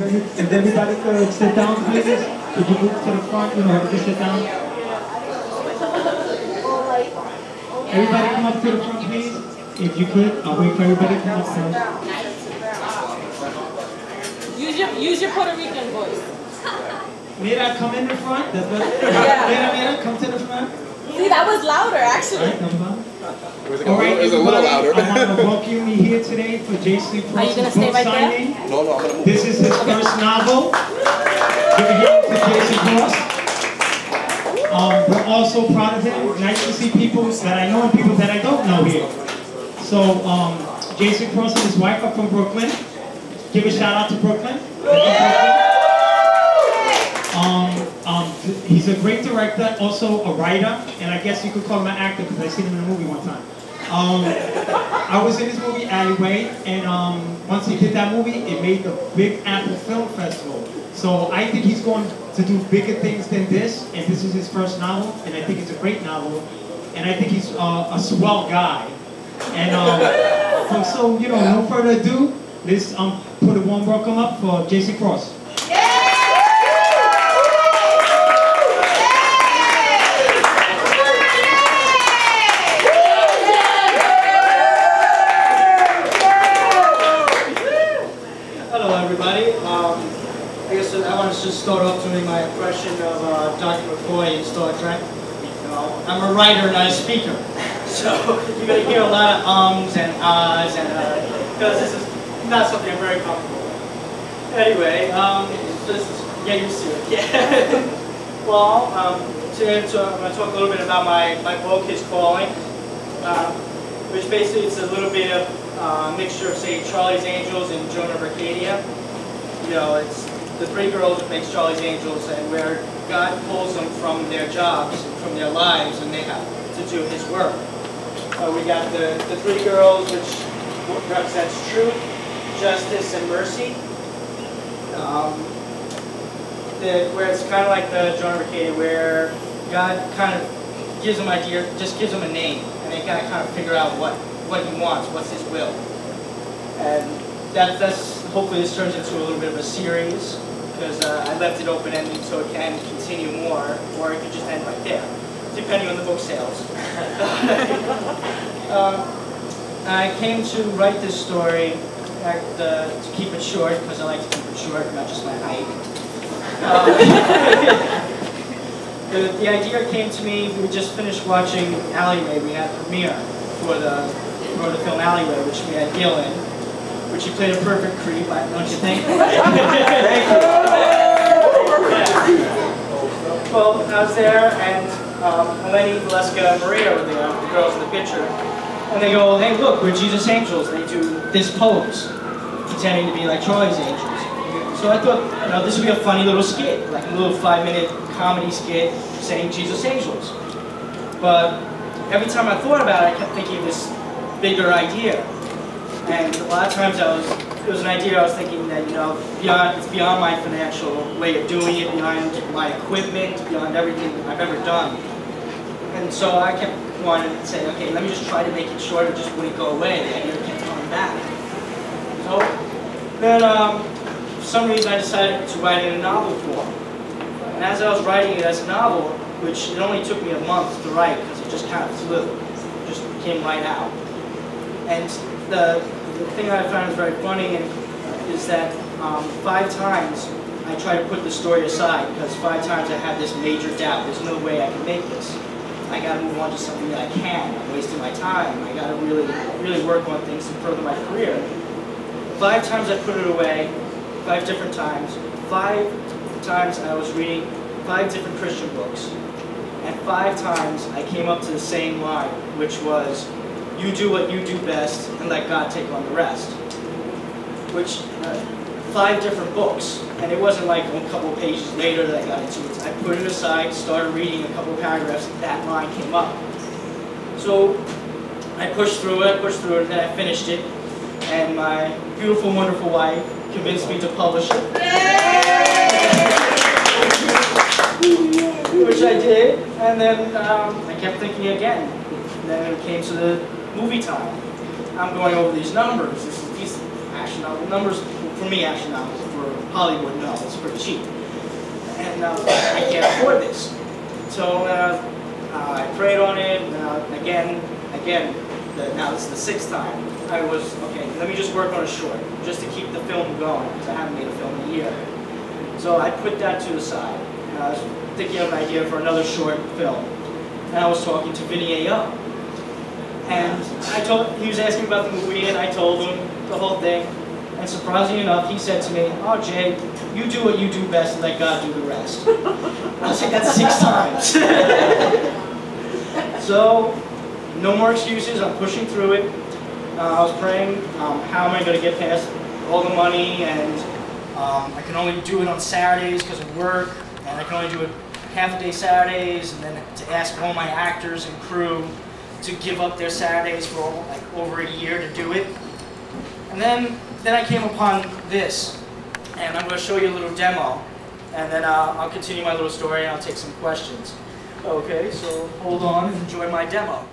If everybody could sit down, please. Could you move to the front? You know, have to sit down. Everybody come up to the front, please. If you could, I'll wait for everybody to come up first. Use your Puerto Rican voice. Mira, come in the front. That's what. Yeah. Mira, come to the front. See, that was louder, actually. All right, it was a little louder. I want to welcome you here today for J.C. Cross's book signing. No, I'm gonna This is his first novel. Give a hand to J.C. Cross. We're also proud of him. Nice to see people that I know and people that I don't know here. So, J.C. Cross and his wife are from Brooklyn. Give a shout out to Brooklyn. He's a great director, also a writer, and I guess you could call him an actor because I seen him in a movie one time. I was in his movie Alleyway, and once he did that movie, it made the Big Apple Film Festival. So I think he's going to do bigger things than this, and this is his first novel, and I think it's a great novel, and I think he's a swell guy. And so, you know, no further ado, let's put a warm welcome up for J.C. Cross. I want to just start off doing my impression of Dr. McCoy in Star Trek. I'm a writer, not a speaker. So you're going to hear a lot of ums and ahs, and because this is not something I'm very comfortable with. Anyway, just get used to it. Yeah. Well, today I'm going to talk a little bit about my book, His Calling, which basically it's a little bit of a mixture of, say, Charlie's Angels and Joan of Arcadia. You know, it's the three girls that makes Charlie's Angels, and where God pulls them from their jobs, from their lives, and they have to do His work. We got the three girls, which represents truth, justice, and mercy. Where it's kind of like the Joan of Arcadia, where God kind of gives them an idea, just gives them a name, and they gotta kind of figure out what He wants, what's His will. And that's hopefully this turns into a little bit of a series, because I left it open-ended so it can continue more, or it could just end right there, depending on the book sales. I came to write this story to keep it short, because I like to keep it short, not just my height. The idea came to me, we just finished watching Alleyway. We had a premiere for the film Alleyway, which we had Gil in. Which he played a perfect creep, don't you think? Thank you. Yeah. Well, I was there, and Eleni, Valeska, and Maria were there, the girls in the picture. And they go, hey, look, we're Jesus Angels. They do this pose, pretending to be like Charlie's Angels. So I thought, you know, this would be a funny little skit, like a little 5-minute comedy skit saying Jesus Angels. But every time I thought about it, I kept thinking of this bigger idea. And a lot of times it was an idea I was thinking that, you know, it's beyond my financial way of doing it, beyond my equipment, beyond everything I've ever done. And so I kept wanting to say, okay, let me just try to make it short, it just wouldn't go away. The idea kept coming back. So then, for some reason I decided to write it in novel form. And as I was writing it as a novel, which it only took me a month to write because it just kind of flew, it just came right out. And the thing that I found is very funny is that 5 times I tried to put the story aside because 5 times I had this major doubt. There's no way I can make this. I got to move on to something that I can. I'm wasting my time. I got to really work on things to further my career. 5 times I put it away. 5 different times. 5 times I was reading 5 different Christian books. And 5 times I came up to the same line, which was, you do what you do best and let God take on the rest. Which, 5 different books. And it wasn't like a couple pages later that I got into it. I put it aside, started reading a couple paragraphs, and that line came up. So I pushed through it, and then I finished it. And my beautiful, wonderful wife convinced me to publish it. Which I did, and then I kept thinking again. And then it came to the movie time. I'm going over these numbers. These action novel numbers, for me, action novels were Hollywood, no, it's pretty cheap. And I can't afford this. So I prayed on it, and again, now this is the sixth time. I was, okay, let me just work on a short, just to keep the film going, because I haven't made a film in a year. So I put that to the side, and I was thinking of an idea for another short film. And I was talking to Vinny A.O. And he was asking about the movie, and I told him the whole thing. And surprisingly enough, he said to me, "Oh, Jay, you do what you do best and let God do the rest." I was like, that's 6 times. So, no more excuses, I'm pushing through it. I was praying, how am I going to get past all the money, and I can only do it on Saturdays because of work, and I can only do it half-a-day Saturdays, and then to ask all my actors and crew to give up their Saturdays for like over a year to do it. And then I came upon this, and I'm going to show you a little demo, and then I'll continue my little story and I'll take some questions. Okay, so hold on and enjoy my demo.